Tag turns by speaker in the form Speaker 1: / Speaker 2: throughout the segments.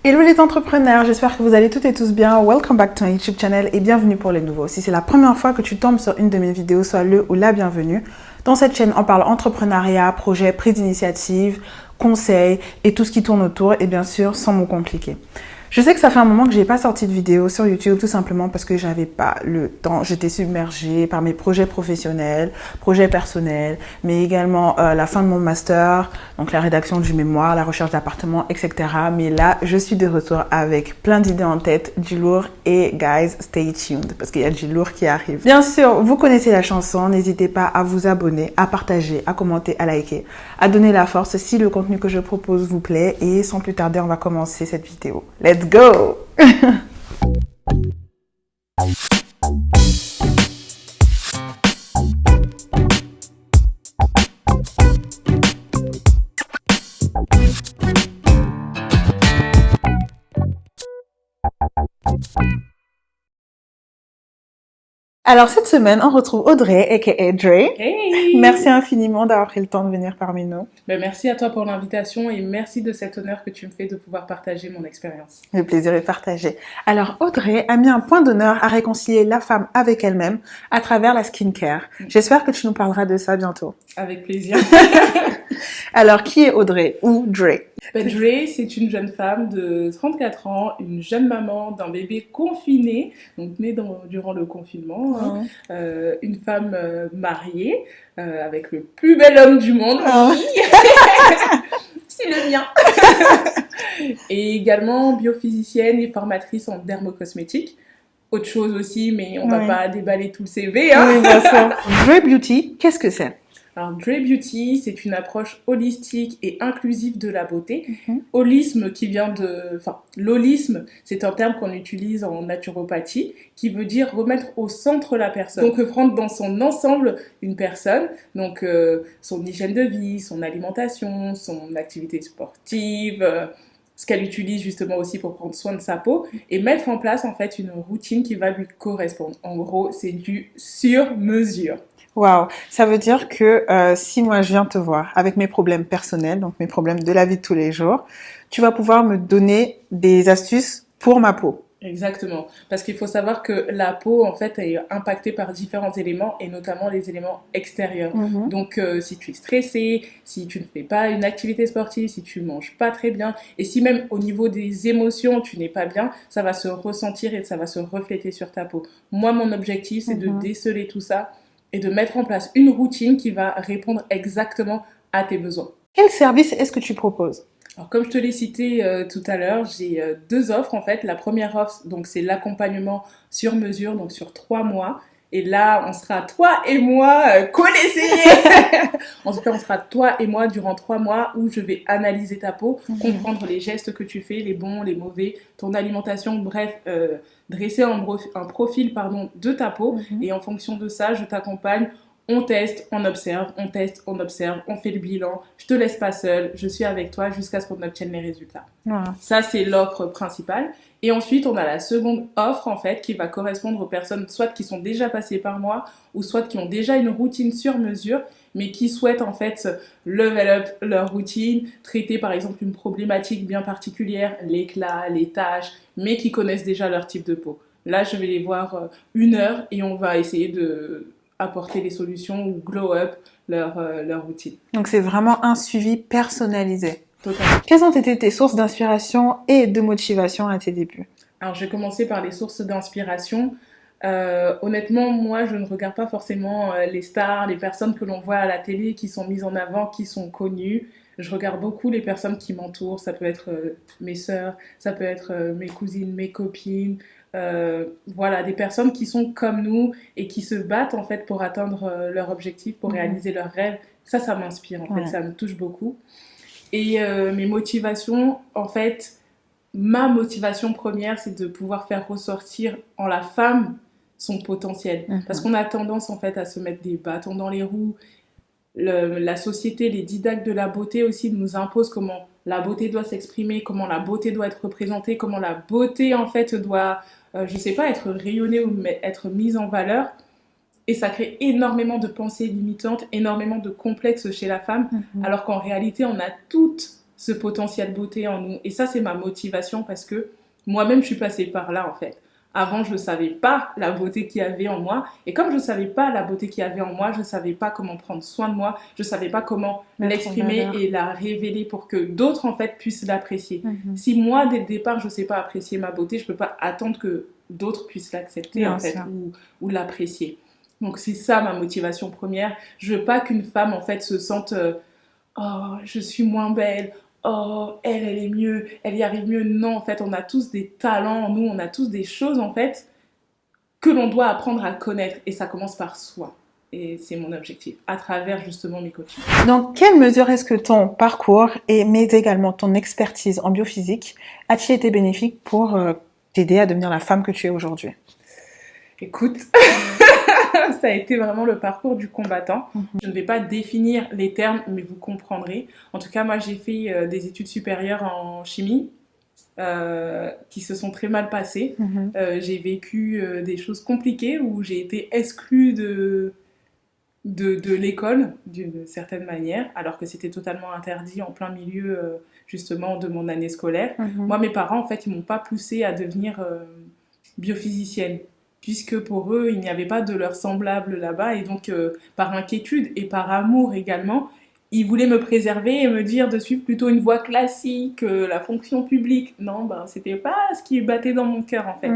Speaker 1: Hello les entrepreneurs, j'espère que vous allez toutes et tous bien. Welcome back to my YouTube channel et bienvenue pour les nouveaux. Si c'est la première fois que tu tombes sur une de mes vidéos, sois le ou la bienvenue. Dans cette chaîne, on parle entrepreneuriat, projet, prise d'initiative, conseils et tout ce qui tourne autour et bien sûr sans mots compliqués. Je sais que ça fait un moment que je n'ai pas sorti de vidéo sur YouTube tout simplement parce que j'avais pas le temps. J'étais submergée par mes projets professionnels, projets personnels, mais également la fin de mon master, donc la rédaction du mémoire, la recherche d'appartements, etc. Mais là, je suis de retour avec plein d'idées en tête, du lourd et guys, stay tuned parce qu'il y a du lourd qui arrive. Bien sûr, vous connaissez la chanson, n'hésitez pas à vous abonner, à partager, à commenter, à liker, à donner la force si le contenu que je propose vous plaît et sans plus tarder, on va commencer cette vidéo. Let's go! Alors cette semaine, on retrouve Audrey, aka Dre.
Speaker 2: Hey!
Speaker 1: Merci infiniment d'avoir pris le temps de venir parmi nous.
Speaker 2: Merci à toi pour l'invitation et merci de cet honneur que tu me fais de pouvoir partager mon expérience.
Speaker 1: Le plaisir est partagé. Alors Audrey a mis un point d'honneur à réconcilier la femme avec elle-même à travers la skincare. J'espère que tu nous parleras de ça bientôt.
Speaker 2: Avec plaisir.
Speaker 1: Alors qui est Audrey ou Dre?
Speaker 2: Dre, c'est une jeune femme de 34 ans, une jeune maman d'un bébé confiné, donc né durant le confinement, une femme mariée avec le plus bel homme du monde. C'est le mien. Et également biophysicienne et formatrice en dermocosmétique. Autre chose aussi, mais on va pas déballer tout le CV.
Speaker 1: Oui, bien sûr. Dre Beauty, qu'est-ce que c'est?
Speaker 2: Alors, Dre Beauty, c'est une approche holistique et inclusive de la beauté. Holisme qui vient l'holisme, c'est un terme qu'on utilise en naturopathie, qui veut dire remettre au centre la personne. Donc, prendre dans son ensemble une personne, donc son hygiène de vie, son alimentation, son activité sportive, ce qu'elle utilise justement aussi pour prendre soin de sa peau, et mettre en place en fait une routine qui va lui correspondre. En gros, c'est du sur-mesure.
Speaker 1: Waouh, ça veut dire que si moi je viens te voir avec mes problèmes personnels, donc mes problèmes de la vie de tous les jours, tu vas pouvoir me donner des astuces pour ma peau.
Speaker 2: Exactement, parce qu'il faut savoir que la peau en fait est impactée par différents éléments et notamment les éléments extérieurs. Donc si tu es stressé, si tu ne fais pas une activité sportive, si tu manges pas très bien et si même au niveau des émotions tu n'es pas bien, ça va se ressentir et ça va se refléter sur ta peau. Moi mon objectif c'est de déceler tout ça et de mettre en place une routine qui va répondre exactement à tes besoins.
Speaker 1: Quel service est-ce que tu proposes?
Speaker 2: Alors, comme je te l'ai cité tout à l'heure, j'ai deux offres en fait. La première offre, donc c'est l'accompagnement sur mesure, donc sur 3 mois. Et là, on sera toi et moi collés. En tout cas, on sera toi et moi durant 3 mois où je vais analyser ta peau, comprendre les gestes que tu fais, les bons, les mauvais, ton alimentation, bref, dresser un profil de ta peau. Et en fonction de ça, je t'accompagne. On teste, on observe, on teste, on observe, on fait le bilan. Je te laisse pas seule, je suis avec toi jusqu'à ce qu'on obtienne les résultats. Ça, c'est l'offre principale. Et ensuite, on a la seconde offre, en fait, qui va correspondre aux personnes soit qui sont déjà passées par moi, ou soit qui ont déjà une routine sur mesure, mais qui souhaitent, en fait, level up leur routine, traiter, par exemple, une problématique bien particulière, l'éclat, les taches, mais qui connaissent déjà leur type de peau. Là, je vais les voir 1 heure et on va essayer de apporter les solutions ou glow up leur routine.
Speaker 1: Donc c'est vraiment un suivi personnalisé.
Speaker 2: Totalement.
Speaker 1: Quelles ont été tes sources d'inspiration et de motivation à tes débuts?
Speaker 2: Alors je vais commencer par les sources d'inspiration. Honnêtement, moi je ne regarde pas forcément les stars, les personnes que l'on voit à la télé qui sont mises en avant, qui sont connues. Je regarde beaucoup les personnes qui m'entourent, ça peut être mes sœurs, ça peut être mes cousines, mes copines, voilà, des personnes qui sont comme nous et qui se battent en fait pour atteindre leur objectif, pour réaliser leurs rêves. Ça m'inspire en fait, ça me touche beaucoup. Et mes motivations, en fait, ma motivation première, c'est de pouvoir faire ressortir en la femme son potentiel. Parce qu'on a tendance en fait à se mettre des bâtons dans les roues. La société, les didactes de la beauté aussi nous imposent comment la beauté doit s'exprimer, comment la beauté doit être représentée, comment la beauté en fait doit, je sais pas, être rayonnée ou être mise en valeur. Et ça crée énormément de pensées limitantes, énormément de complexes chez la femme, alors qu'en réalité, on a toutes ce potentiel beauté en nous. Et ça, c'est ma motivation parce que moi-même, je suis passée par là, en fait. Avant, je ne savais pas la beauté qu'il y avait en moi. Et comme je ne savais pas la beauté qu'il y avait en moi, je ne savais pas comment prendre soin de moi. Je ne savais pas comment l'exprimer et la révéler pour que d'autres, en fait, puissent l'apprécier. Si moi, dès le départ, je ne sais pas apprécier ma beauté, je ne peux pas attendre que d'autres puissent l'accepter, en fait, ou l'apprécier. Donc, c'est ça ma motivation première. Je ne veux pas qu'une femme, en fait, se sente oh, je suis moins belle. Oh, elle est mieux, elle y arrive mieux. Non, en fait, on a tous des talents en nous, on a tous des choses, en fait, que l'on doit apprendre à connaître. Et ça commence par soi. Et c'est mon objectif, à travers justement mes coachings.
Speaker 1: Dans quelle mesure est-ce que ton parcours, mais également ton expertise en biophysique, a-t-il été bénéfique pour t'aider à devenir la femme que tu es aujourd'hui?
Speaker 2: Écoute, ça a été vraiment le parcours du combattant. Je ne vais pas définir les termes, mais vous comprendrez. En tout cas, moi, j'ai fait des études supérieures en chimie qui se sont très mal passées. J'ai vécu des choses compliquées où j'ai été exclue de l'école d'une certaine manière, alors que c'était totalement interdit en plein milieu justement de mon année scolaire. Moi, mes parents, en fait, ils m'ont pas poussée à devenir biophysicienne, puisque pour eux, il n'y avait pas de leur semblable là-bas, et donc par inquiétude et par amour également, ils voulaient me préserver et me dire de suivre plutôt une voie classique, la fonction publique. Non, ben, c'était pas ce qui battait dans mon cœur, en fait.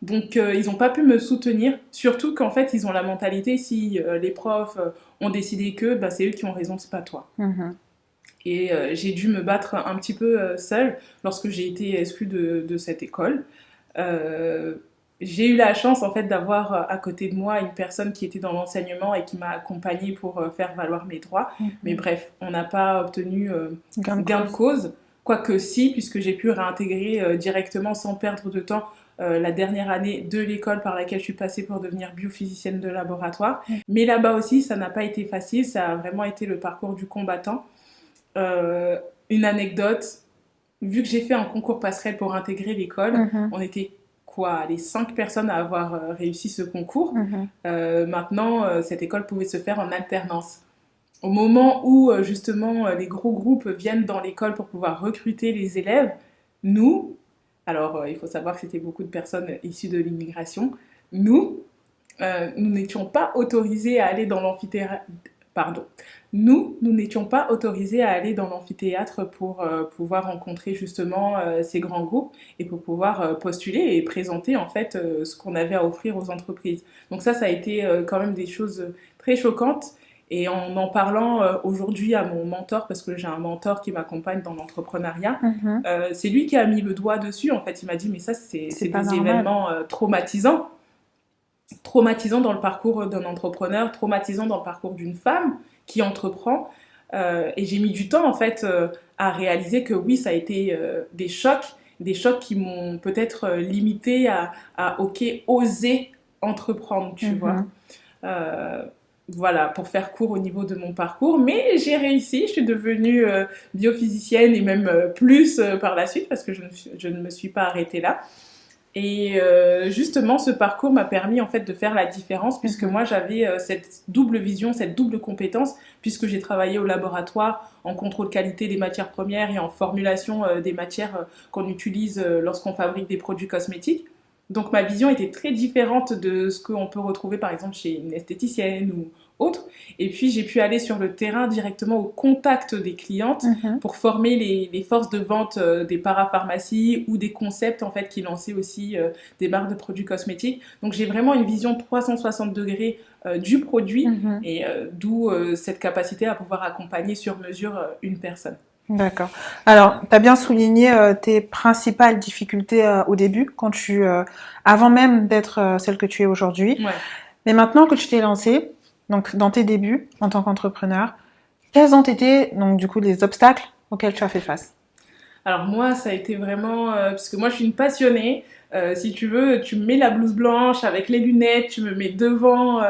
Speaker 2: Donc, ils n'ont pas pu me soutenir, surtout qu'en fait, ils ont la mentalité, si les profs ont décidé que, bah, c'est eux qui ont raison, c'est pas toi. Et j'ai dû me battre un petit peu seule lorsque j'ai été exclue de cette école. J'ai eu la chance en fait d'avoir à côté de moi une personne qui était dans l'enseignement et qui m'a accompagnée pour faire valoir mes droits. Mais bref, on n'a pas obtenu gain de cause. Quoique si, puisque j'ai pu réintégrer directement sans perdre de temps la dernière année de l'école par laquelle je suis passée pour devenir biophysicienne de laboratoire. Mais là-bas aussi, ça n'a pas été facile. Ça a vraiment été le parcours du combattant. Une anecdote, vu que j'ai fait un concours passerelle pour intégrer l'école, on était les 5 personnes à avoir réussi ce concours. Maintenant, cette école pouvait se faire en alternance. Au moment où, justement, les gros groupes viennent dans l'école pour pouvoir recruter les élèves, nous, alors il faut savoir que c'était beaucoup de personnes issues de l'immigration, nous n'étions pas autorisés à aller dans l'amphithéâtre. Nous n'étions pas autorisés à aller dans l'amphithéâtre pour pouvoir rencontrer justement ces grands groupes et pour pouvoir postuler et présenter en fait ce qu'on avait à offrir aux entreprises. Donc ça a été quand même des choses très choquantes. Et en parlant aujourd'hui à mon mentor, parce que j'ai un mentor qui m'accompagne dans l'entrepreneuriat, c'est lui qui a mis le doigt dessus. En fait, il m'a dit, mais ça, c'est des événements traumatisants. Traumatisant dans le parcours d'un entrepreneur, traumatisant dans le parcours d'une femme qui entreprend. Et j'ai mis du temps, en fait, à réaliser que oui, ça a été des chocs qui m'ont peut-être limité à oser entreprendre, tu vois. Voilà, pour faire court au niveau de mon parcours. Mais j'ai réussi, je suis devenue biophysicienne et même plus par la suite parce que je ne me suis pas arrêtée là. Et justement, ce parcours m'a permis en fait de faire la différence puisque moi j'avais cette double vision, cette double compétence puisque j'ai travaillé au laboratoire en contrôle qualité des matières premières et en formulation des matières qu'on utilise lorsqu'on fabrique des produits cosmétiques. Donc ma vision était très différente de ce qu'on peut retrouver par exemple chez une esthéticienne ou autre. Et puis j'ai pu aller sur le terrain directement au contact des clientes pour former les forces de vente des parapharmacies ou des concepts en fait qui lançaient aussi des marques de produits cosmétiques. Donc j'ai vraiment une vision 360 degrés du produit et d'où cette capacité à pouvoir accompagner sur mesure une personne.
Speaker 1: D'accord. Alors, tu as bien souligné tes principales difficultés au début, avant même d'être celle que tu es aujourd'hui.
Speaker 2: Ouais.
Speaker 1: Mais maintenant que tu t'es lancée, donc dans tes débuts en tant qu'entrepreneur, quels ont été donc du coup les obstacles auxquels tu as fait face?
Speaker 2: Alors moi, ça a été vraiment, parce que moi je suis une passionnée. Si tu veux, tu me mets la blouse blanche avec les lunettes, tu me mets devant,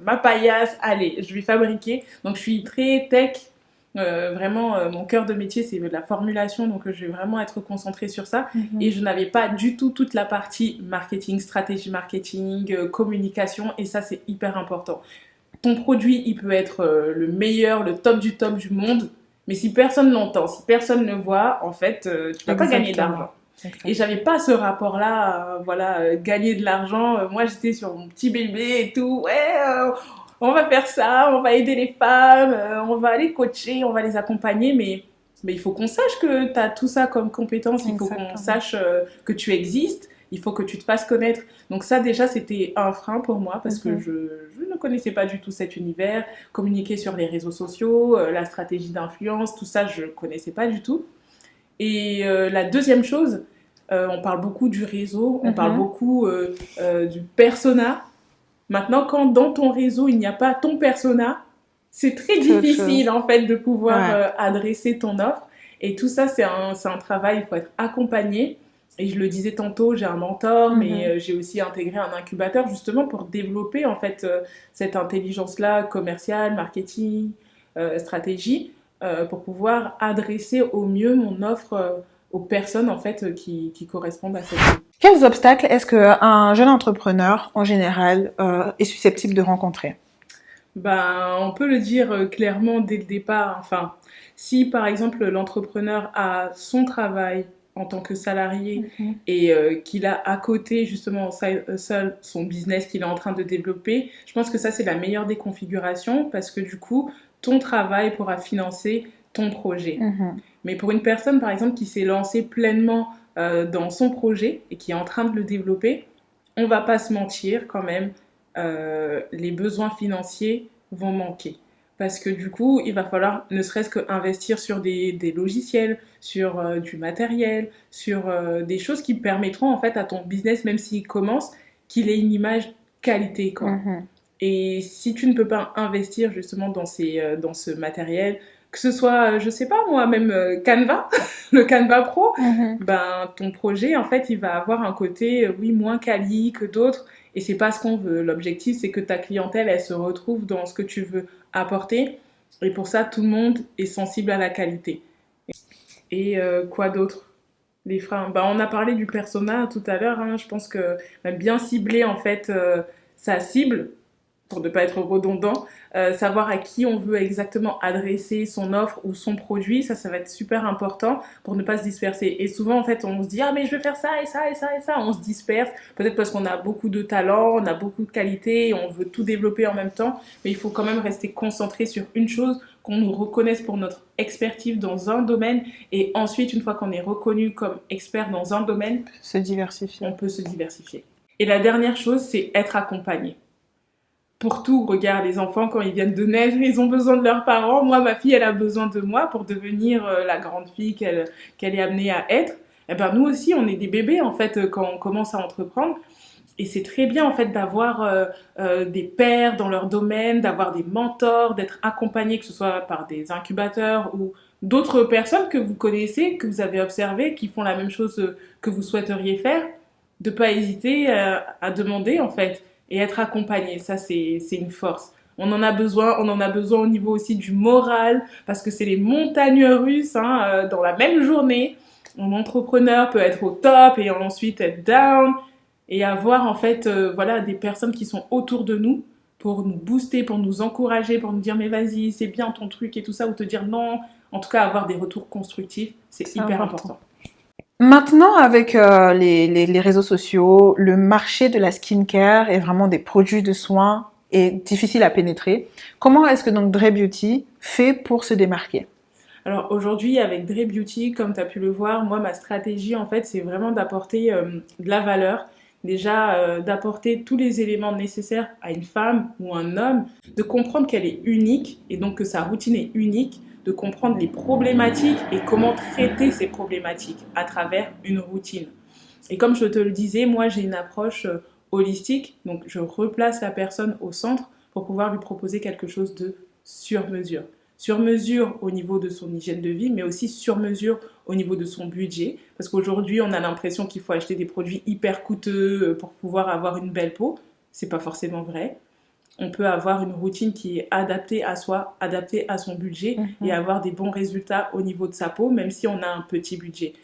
Speaker 2: ma paillasse. Allez, je vais fabriquer. Donc je suis très tech. Vraiment, mon cœur de métier, c'est de la formulation, donc je vais vraiment être concentrée sur ça. Et je n'avais pas du tout toute la partie marketing, stratégie marketing, communication, et ça, c'est hyper important. Ton produit, il peut être le meilleur, le top du monde. Mais si personne l'entend, si personne ne voit, en fait, tu vas pas gagner d'argent. Et j'avais pas ce rapport-là, gagner de l'argent. Moi, j'étais sur mon petit bébé et tout. Ouais, on va faire ça, on va aider les femmes, on va les coacher, on va les accompagner. Mais il faut qu'on sache que tu as tout ça comme compétence. Il faut qu'on sache que tu existes. Il faut que tu te fasses connaître. Donc ça, déjà, c'était un frein pour moi parce que je ne connaissais pas du tout cet univers. Communiquer sur les réseaux sociaux, la stratégie d'influence, tout ça, je ne connaissais pas du tout. Et la deuxième chose, on parle beaucoup du réseau, on parle beaucoup du persona. Maintenant, quand dans ton réseau, il n'y a pas ton persona, c'est très difficile en fait de pouvoir adresser ton offre. Et tout ça, c'est un travail, il faut être accompagné. Et je le disais tantôt, j'ai un mentor, mais j'ai aussi intégré un incubateur justement pour développer en fait cette intelligence-là commerciale, marketing, stratégie, pour pouvoir adresser au mieux mon offre aux personnes en fait qui correspondent à cette vie.
Speaker 1: Quels obstacles est-ce qu'un jeune entrepreneur en général est susceptible de rencontrer?
Speaker 2: Ben, on peut le dire clairement dès le départ. Enfin, si par exemple l'entrepreneur a son travail en tant que salarié et qu'il a à côté justement seul son business qu'il est en train de développer, je pense que ça c'est la meilleure des configurations parce que du coup ton travail pourra financer ton projet. Mais pour une personne par exemple qui s'est lancée pleinement dans son projet et qui est en train de le développer, on va pas se mentir quand même, les besoins financiers vont manquer. Parce que du coup, il va falloir ne serait-ce qu'investir sur des logiciels, sur du matériel, sur des choses qui permettront en fait à ton business, même s'il commence, qu'il ait une image qualité, quoi. Et si tu ne peux pas investir justement dans ce matériel, que ce soit, je sais pas moi, même Canva, le Canva Pro, ben ton projet en fait il va avoir un côté oui moins quali que d'autres et c'est pas ce qu'on veut. L'objectif c'est que ta clientèle elle se retrouve dans ce que tu veux apporter et pour ça tout le monde est sensible à la qualité. Et quoi d'autre? Les freins. Ben, on a parlé du persona tout à l'heure, hein. Je pense que bien cibler en fait sa cible pour ne pas être redondant, savoir à qui on veut exactement adresser son offre ou son produit, ça va être super important pour ne pas se disperser. Et souvent, en fait, on se dit « Ah, mais je veux faire ça et ça et ça et ça », on se disperse, peut-être parce qu'on a beaucoup de talent, on a beaucoup de qualités, on veut tout développer en même temps, mais il faut quand même rester concentré sur une chose, qu'on nous reconnaisse pour notre expertise dans un domaine, et ensuite, une fois qu'on est reconnu comme expert dans un domaine,
Speaker 1: on
Speaker 2: peut se diversifier. Et la dernière chose, c'est être accompagné. Pour tout, regarde, les enfants, quand ils viennent de naître, ils ont besoin de leurs parents. Moi, ma fille, elle a besoin de moi pour devenir la grande fille qu'elle est amenée à être. Et ben, nous aussi, on est des bébés, en fait, quand on commence à entreprendre. Et c'est très bien, en fait, d'avoir des pairs dans leur domaine, d'avoir des mentors, d'être accompagné, que ce soit par des incubateurs ou d'autres personnes que vous connaissez, que vous avez observées, qui font la même chose que vous souhaiteriez faire. De pas hésiter à demander, en fait, et être accompagné, ça c'est une force. On en a besoin au niveau aussi du moral, parce que c'est les montagnes russes, hein, dans la même journée. Un entrepreneur peut être au top et ensuite être down, et avoir en fait des personnes qui sont autour de nous pour nous booster, pour nous encourager, pour nous dire mais vas-y, c'est bien ton truc et tout ça, ou te dire non, en tout cas avoir des retours constructifs, c'est hyper important.
Speaker 1: Maintenant, avec les réseaux sociaux, le marché de la skincare et vraiment des produits de soins est difficile à pénétrer. Comment est-ce que donc Dre Beauty fait pour se démarquer?
Speaker 2: Alors aujourd'hui, avec Dre Beauty, comme tu as pu le voir, moi, ma stratégie, en fait, c'est vraiment d'apporter de la valeur. Déjà, d'apporter tous les éléments nécessaires à une femme ou un homme, de comprendre qu'elle est unique et donc que sa routine est unique, de comprendre les problématiques et comment traiter ces problématiques à travers une routine. Et comme je te le disais, moi j'ai une approche holistique, donc je replace la personne au centre pour pouvoir lui proposer quelque chose de sur mesure. Sur mesure au niveau de son hygiène de vie, mais aussi sur mesure au niveau de son budget. Parce qu'aujourd'hui, on a l'impression qu'il faut acheter des produits hyper coûteux pour pouvoir avoir une belle peau. C'est pas forcément vrai. On peut avoir une routine qui est adaptée à soi, adaptée à son budget et avoir des bons résultats au niveau de sa peau, même si on a un petit budget.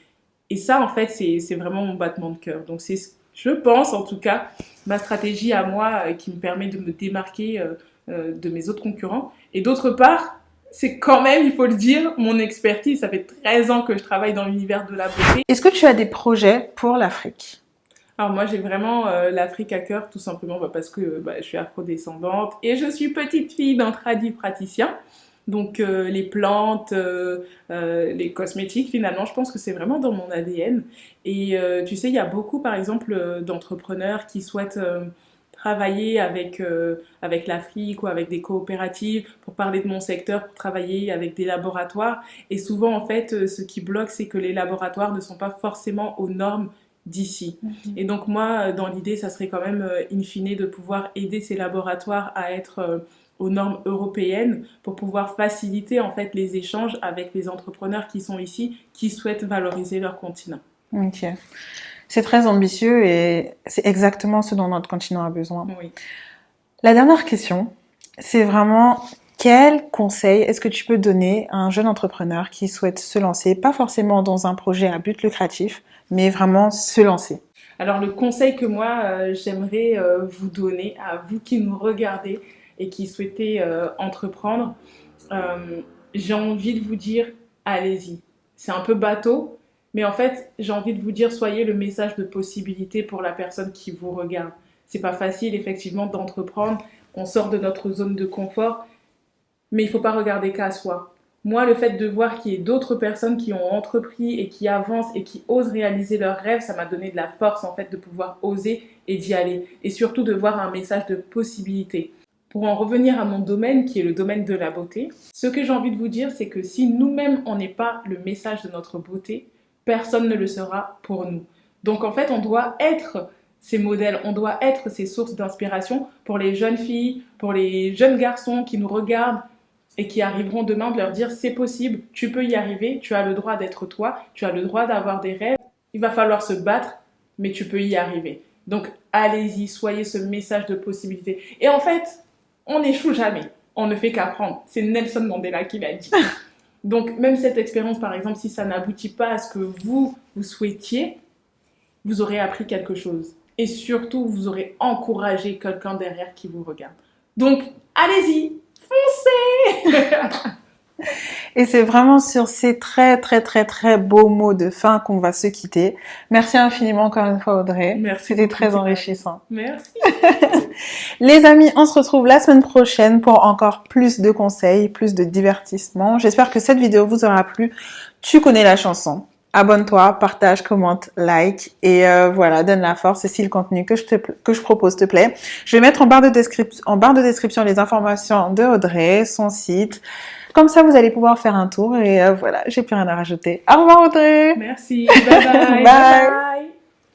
Speaker 2: Et ça, en fait, c'est vraiment mon battement de cœur. Donc, c'est, je pense, en tout cas, ma stratégie à moi qui me permet de me démarquer de mes autres concurrents. Et d'autre part, c'est quand même, il faut le dire, mon expertise. Ça fait 13 ans que je travaille dans l'univers de la beauté.
Speaker 1: Est-ce que tu as des projets pour l'Afrique?
Speaker 2: Alors moi, j'ai vraiment l'Afrique à cœur, tout simplement parce que je suis afrodescendante et je suis petite fille d'un tradit praticien. Donc les plantes, les cosmétiques, finalement, je pense que c'est vraiment dans mon ADN. Et tu sais, il y a beaucoup, par exemple, d'entrepreneurs qui souhaitent travailler avec l'Afrique ou avec des coopératives, pour parler de mon secteur, pour travailler avec des laboratoires. Et souvent, en fait, ce qui bloque, c'est que les laboratoires ne sont pas forcément aux normes d'ici. Et donc moi, dans l'idée, ça serait quand même, in fine, de pouvoir aider ces laboratoires à être aux normes européennes pour pouvoir faciliter en fait les échanges avec les entrepreneurs qui sont ici, qui souhaitent valoriser leur continent.
Speaker 1: Ok. C'est très ambitieux et c'est exactement ce dont notre continent a besoin.
Speaker 2: Oui.
Speaker 1: La dernière question, c'est vraiment quel conseil est-ce que tu peux donner à un jeune entrepreneur qui souhaite se lancer, pas forcément dans un projet à but lucratif, mais vraiment se lancer?
Speaker 2: Alors le conseil que moi j'aimerais vous donner à vous qui nous regardez et qui souhaitez entreprendre, j'ai envie de vous dire allez-y. C'est un peu bateau, mais en fait j'ai envie de vous dire soyez le message de possibilité pour la personne qui vous regarde. C'est pas facile effectivement d'entreprendre, on sort de notre zone de confort, mais il faut pas regarder qu'à soi. Moi, le fait de voir qu'il y ait d'autres personnes qui ont entrepris et qui avancent et qui osent réaliser leurs rêves, ça m'a donné de la force en fait de pouvoir oser et d'y aller. Et surtout de voir un message de possibilité. Pour en revenir à mon domaine, qui est le domaine de la beauté, ce que j'ai envie de vous dire, c'est que si nous-mêmes, on n'est pas le message de notre beauté, personne ne le sera pour nous. Donc en fait, on doit être ces modèles, on doit être ces sources d'inspiration pour les jeunes filles, pour les jeunes garçons qui nous regardent et qui arriveront demain, de leur dire c'est possible, tu peux y arriver, tu as le droit d'être toi, tu as le droit d'avoir des rêves, il va falloir se battre, mais tu peux y arriver. Donc allez-y, soyez ce message de possibilité. Et en fait, on n'échoue jamais, on ne fait qu'apprendre. C'est Nelson Mandela qui l'a dit. Donc même cette expérience, par exemple, si ça n'aboutit pas à ce que vous souhaitiez, vous aurez appris quelque chose. Et surtout, vous aurez encouragé quelqu'un derrière qui vous regarde. Donc allez-y, foncez.
Speaker 1: Et c'est vraiment sur ces très beaux mots de fin qu'on va se quitter. Merci infiniment encore une fois Audrey.
Speaker 2: Merci.
Speaker 1: C'était très enrichissant.
Speaker 2: Merci.
Speaker 1: Les amis, on se retrouve la semaine prochaine pour encore plus de conseils, plus de divertissement. J'espère que cette vidéo vous aura plu. Tu connais la chanson. Abonne-toi, partage, commente, like et voilà, donne la force si le contenu que je propose te plaît. Je vais mettre en barre de description les informations de Audrey, son site. Comme ça, vous allez pouvoir faire un tour et voilà, j'ai plus rien à rajouter. Au revoir Audrey.
Speaker 2: Merci. Bye bye.
Speaker 1: Bye.
Speaker 2: Bye bye.